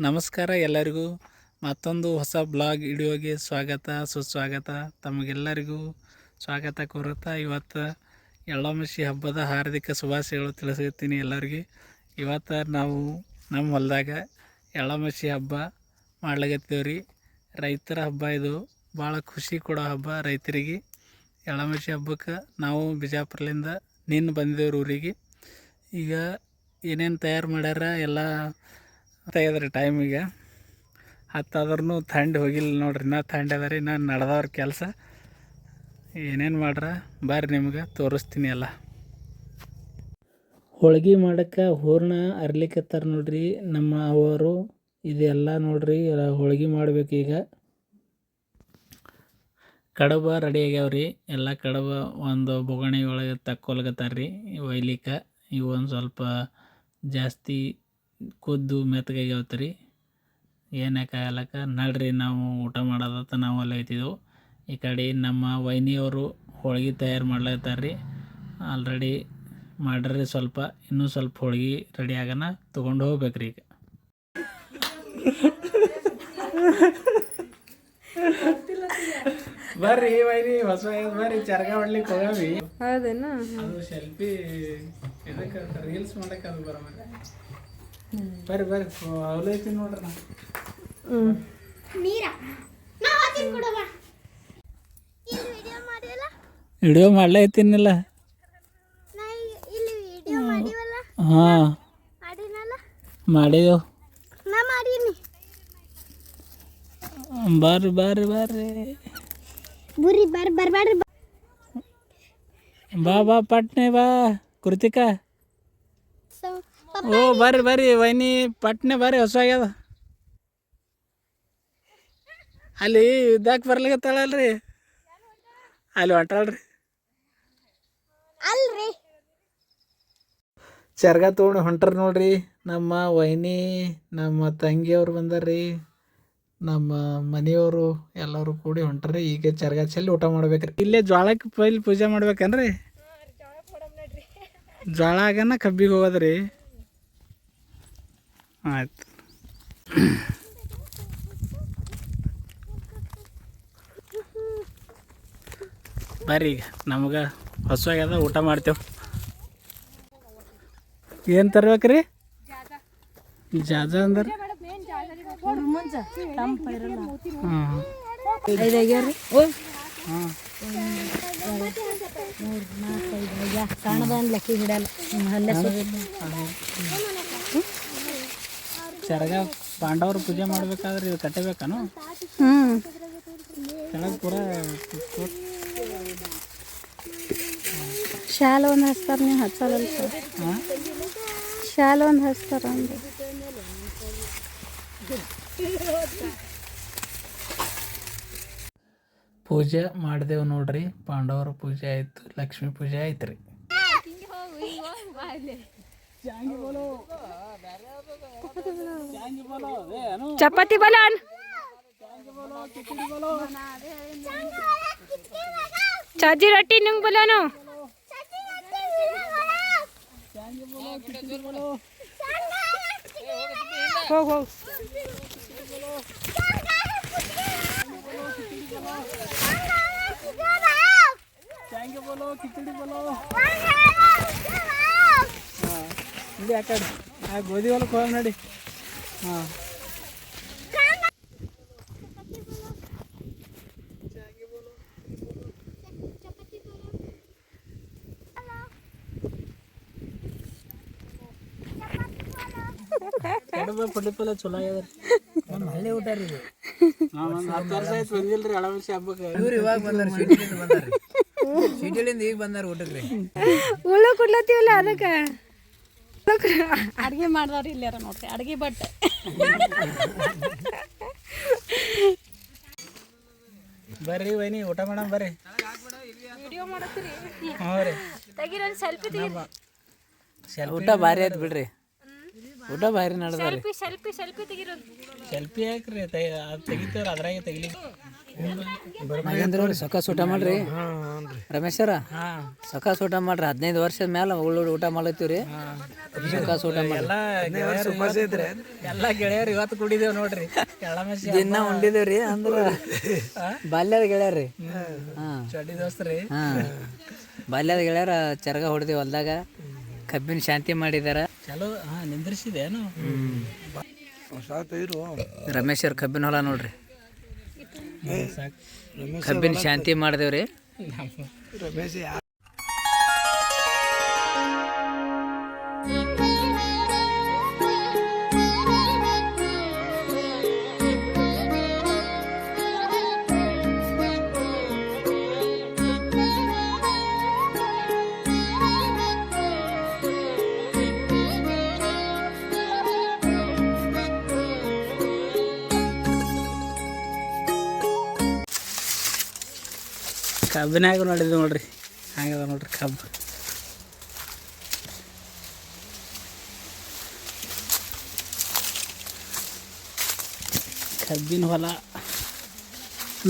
ನಮಸ್ಕಾರ ಎಲ್ಲರಿಗೂ ಮತ್ತೊಂದು ಹೊಸ ಬ್ಲಾಗ್ ವಿಡಿಯೋಗೆ ಸ್ವಾಗತ ಸುಸ್ವಾಗತ. ತಮಗೆಲ್ಲರಿಗೂ ಸ್ವಾಗತ ಕೋರುತ್ತಾ ಇವತ್ತು ಎಳ್ಳಮಸಿ ಹಬ್ಬದ ಹಾರ್ದಿಕ ಶುಭಾಶಯಗಳು ತಿಳಿಸುತ್ತೀನಿ ಎಲ್ಲರಿಗೆ. ಇವತ್ತು ನಾವು ನಮ್ಮ ಹೊಲದಾಗ ಎಳ್ಳಮಸಿ ಹಬ್ಬ ಮಾಡ್ಲಾಗತ್ತೀವ್ರಿ. ರೈತರ ಹಬ್ಬ ಇದು, ಭಾಳ ಖುಷಿ ಕೊಡೋ ಹಬ್ಬ ರೈತರಿಗೆ. ಎಳ್ಳಮಸಿ ಹಬ್ಬಕ್ಕೆ ನಾವು ಬಿಜಾಪುರದಿಂದ ನಿನ್ನೆ ಬಂದಿದ್ದೇವ್ರಿ ಊರಿಗೆ. ಈಗ ಏನೇನು ತಯಾರು ಮಾಡ್ಯಾರ ಎಲ್ಲ ತೆಗೆದ್ರಿ. ಟೈಮಿಗೆ ಹತ್ತಾದ್ರೂ ಥಂಡಿ ಹೋಗಿಲ್ಲ ನೋಡ್ರಿ, ಇನ್ನೂ ಥಂಡಿ ಅದ ರೀ. ನಾನು ನಡೆದವ್ರ ಕೆಲಸ ಏನೇನು ಮಾಡ್ರ ಬರ್ರಿ ನಿಮ್ಗೆ ತೋರಿಸ್ತೀನಿ ಎಲ್ಲ. ಹೋಳ್ಗೆ ಮಾಡೋಕ್ಕೆ ಹೂರಣ ಅರ್ಲಿಕತ್ತಾರ ನೋಡ್ರಿ ನಮ್ಮ ಅವರು. ಇದೆಲ್ಲ ನೋಡ್ರಿ ಹೋಳ್ಗೆ ಮಾಡ್ಬೇಕು. ಈಗ ಕಡಬ ರೆಡಿ ಆಗ್ಯಾವ್ರಿ. ಎಲ್ಲ ಕಡಬ ಒಂದು ಬೊಗಣಿ ಒಳಗೆ ತಕ್ಕೊಲ್ಗತ್ತಾರ್ರಿ ಒಯ್ಲಿಕ್ಕೆ. ಇವು ಒಂದು ಸ್ವಲ್ಪ ಜಾಸ್ತಿ ಕುದ್ದು ಮೆತ್ತಗಾಗ್ಯಾವತ್ತು ರೀ. ಏನಕ್ಕಾಗಲಕ್ಕ ನಡ್ರಿ ನಾವು ಊಟ ಮಾಡೋದತ್ತ ನಾವು ಅಲ್ಲೇ ಐತಿದ್ದೆವು. ಈ ಕಡೆ ನಮ್ಮ ವೈನಿಯವರು ಹೋಳ್ಗೆ ತಯಾರು ಮಾಡ್ಲತ್ತಾರ ರೀ. ಆಲ್ರೆಡಿ ಮಾಡ್ರಿ, ಸ್ವಲ್ಪ ಇನ್ನೂ ಸ್ವಲ್ಪ ಹೋಳ್ಗೆ ರೆಡಿ ಆಗೋಣ ತೊಗೊಂಡು ಹೋಗ್ಬೇಕ್ರಿ. ಈಗ ಬರ್ರಿ ವೈನಿ, ಹೊಸ ಬರ್ರಿ ಚರ್ಗ ಹೊಡ್ಲಿಕ್ಕೆ ಹೋಗವಿ. ಹೌದೇನು? ಅದು ಸೆಲ್ಫಿ ಇದಕ್ಕೆ ರೀಲ್ಸ್ ಮಾಡಕ್ಕೆ ಅದು ಬರ ಬರ್ರಿ ಬರ್ರಿ ಅವಲೈತಿ ನೋಡ್ರಿ. ವಿಡಿಯೋ ಮಾಡ್ಲೇ ಐತಿನಿಲ್ಲ. ಹಾಂ ಮಾಡಿದೆವು. ಬರ್ರಿ ಬರ್ರಿ ಬರ್ರಿ ಬಾ ಬಾ ಪಟ್ನೆ ಬಾ ಕೃತಿಕಾ. ಓ ಬರ್ರಿ ಬರ್ರಿ ವೈನಿ ಪಟ್ನೆ ಬರ್ರಿ, ಹೊಸ ಆಗ್ಯದ. ಅಲ್ಲಿ ಇದ್ದಾಕ ಬರ್ಲಿಕತ್ತಾಳಲ್ರಿ, ಅಲ್ಲಿ ಹೊಂಟಾಳ್ರಿ. ಚರ್ಗ ತೊಗೊಂಡು ಹೊಂಟ್ರ ನೋಡ್ರಿ. ನಮ್ಮ ವೈನಿ ನಮ್ಮ ತಂಗಿಯವ್ರು ಬಂದಾರ್ರಿ, ನಮ್ಮ ಮನೆಯವರು ಎಲ್ಲರೂ ಕೂಡಿ ಹೊಂಟ್ರಿ. ಈಗ ಚರ್ಗ ಚೆಲ್ಲಿ ಊಟ ಮಾಡ್ಬೇಕ್ರಿ. ಇಲ್ಲೇ ಜ್ವಾಳಕ್ಕೆ ಪೈಲ್ ಪೂಜೆ ಮಾಡ್ಬೇಕನ್ರಿ. ಜ್ವಾಳ ಆಗನ ಕಬ್ಬಿಗೆ ಹೋಗೋದ್ರಿ. ಆಯ್ತು ಬರ್ರಿ, ಈಗ ನಮ್ಗೆ ಹೊಸಾಗ್ಯದ, ಊಟ ಮಾಡ್ತೇವೆ. ಏನು ತರ್ಬೇಕ್ರಿ? ಜಾಜ ಅಂದ್ರೆ ಚರಗ ಪಾಂಡವರು ಪೂಜೆ ಮಾಡ್ಬೇಕಾದ್ರೆ ಇದು ಕಟ್ಟಬೇಕಾನು? ಕೆಳಗೆ ಪೂರ ಶಾಲ ಒಂದು ಹಚ್ತಾರ, ನೀವು ಹಚ್ಚಲ್ಲ ಸರ್? ಶಾಲ ಒಂದು ಹಚ್ತಾರ ಅಂದ್ರೆ ಪೂಜೆ ಮಾಡಿದೆವು ನೋಡ್ರಿ. ಪಾಂಡವರ ಪೂಜೆ ಆಯಿತು, ಲಕ್ಷ್ಮೀ ಪೂಜೆ ಆಯ್ತು ರೀ. ಚಪಾತಿ ಬಲಾನ್ ಚಾಜಿ ರೊಟ್ಟಿ ನಿಂಗೆ ಬಲಾನು. ಹೋಗ್ ಹೋಗ್ ಇಲ್ಲಿ ಆ ಕಡೆ ಆ ಗೋಧಿ ಹೊಲಕ್ಕೆ ಹೋಗಿ ನೋಡಿ. ಹಾಂ ಕಡಬ ಪುಡಿಪಲ್ಲ ಚಲೋ ಆಗ್ಯದ ರೀ. ಹಳ್ಳಿ ಊಟ ರೀ ಇದು. ಒಂದು 10 ವರ್ಷ ಆಯ್ತು ಬಂದಿಲ್ಲ ರೀ ಎಳ್ಳಮಸಿ ಹಬ್ಬಕ್ಕೆ. ಇವ್ರು ಇವಾಗ ಬಂದಾರ, ಸಿಟಿಲಿಂದ ಬಂದಾರ ರೀ. ಸಿಟಿಲಿಂದ ಈಗ ಬಂದಾರ ಊಟಕ್ಕೆ ರೀ. ಉಳ್ಳು ಕುಡ್ಲತ್ತೀವಲ್ಲ ಅದಕ್ಕೆ ಅಡುಗೆ ಮಾಡ್ದವ್ರಿ ಇಲ್ಲಾರ ನೋಡ್ರಿ. ಅಡುಗೆ ಬಟ್ಟೆ ಬರ್ರಿ ವೈನಿ ಊಟ ಮಾಡೋಣ ಬರ್ರಿ. ವಿಡಿಯೋ ಮಾಡತ್ತೀರಿ? ಹ್ಞೂ ರೀ, ತೆಗೀರಿ ಒಂದು ಸೆಲ್ಫಿ ತೆಗೀರಿ. ಊಟ ಭಾರಿ ಆಯ್ತು ಬಿಡ್ರಿ, ಊಟ ಭಾರಿ ನಡೆದ ರೀ. ಸೆಲ್ಫಿ ತೆಗೀರಿ. ಸೆಲ್ಫಿ ಹಾಕ್ರಿ, ಅದು ತೆಗಿತೇವ್ರಿ ಅದ್ರಾಗೆ ತೆಗಿಲಿ. ನಾಗೇಂದ್ರ ಅವ್ರಿ ಸೊಕಾಸ್ ಊಟ ಮಾಡ್ರಿ ರಮೇಶರ ಸೊಕಾಸ್ ಊಟ ಮಾಡ್ರಿ 15 ವರ್ಷದ ಮೇಲೆ ಉಳ್ಳು ಊಟ ಮಾಡತ್ತೀವಿ ರೀ ಸೊಕಾಸ್ ಊಟ ಮಾಡಿ ಎಲ್ಲ ಗೆಳೆಯರು ಇವತ್ತು ಕುಡಿದೇವ್ ನೋಡ್ರಿ ಎಳ್ಳಮಸಿ ದಿನ ಉಂಡಿದೇವ್ರಿ ಅಂದ್ರೆ ಬಾಲ್ಯದ ಗೆಳೆಯರಿ ಹಾಂ ಚಡ್ಡಿ ದೋಸ್ತ್ರಿ ಬಾಲ್ಯದ ಗೆಳೆಯರ ಚರಗ ಹೊಡೆದೇವು ಹೊಲ್ದಾಗ ಕಬ್ಬಿನ ಶಾಂತಿ ಮಾಡಿದಾರ ಚಲೋ ನಿಂದ್ರಿಸಿದೇನು ರಮೇಶ್ ಅವ್ರ ಕಬ್ಬಿನ ಹೊಲ ನೋಡ್ರಿ ಕಬ್ಬಿನ ಶಾಂತಿ ಮಾಡಿದೇವ್ರಿ ಕಬ್ಬಿನಾಗ ನೋಡಿದ್ವಿ ನೋಡ್ರಿ ಹಂಗದ ನೋಡ್ರಿ ಕಬ್ಬು ಕಬ್ಬಿನ ಹೊಲ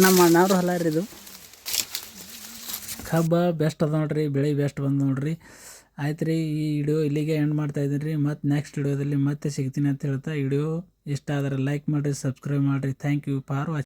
ನಮ್ಮ ಅಣ್ಣವ್ರ ಹೊಲ ರೀ ಇದು ಕಬ್ಬ ಬೆಸ್ಟ್ ಅದ ನೋಡ್ರಿ ಬೆಳೆ ಬೆಸ್ಟ್ ಬಂದು ನೋಡ್ರಿ ಆಯ್ತು ರೀ ಈ ವಿಡಿಯೋ ಇಲ್ಲಿಗೆ ಎಂಡ್ ಮಾಡ್ತಾಯಿದ್ದೀನಿ ರೀ ಮತ್ತು ನೆಕ್ಸ್ಟ್ ವಿಡಿಯೋದಲ್ಲಿ ಮತ್ತೆ ಸಿಗ್ತೀನಿ ಅಂತ ಹೇಳ್ತಾ ವಿಡಿಯೋ ಇಷ್ಟ ಆದರೆ ಲೈಕ್ ಮಾಡಿರಿ ಸಬ್ಸ್ಕ್ರೈಬ್ ಮಾಡಿರಿ ಥ್ಯಾಂಕ್ ಯು ಫಾರ್ ವಾಚಿಂಗ್.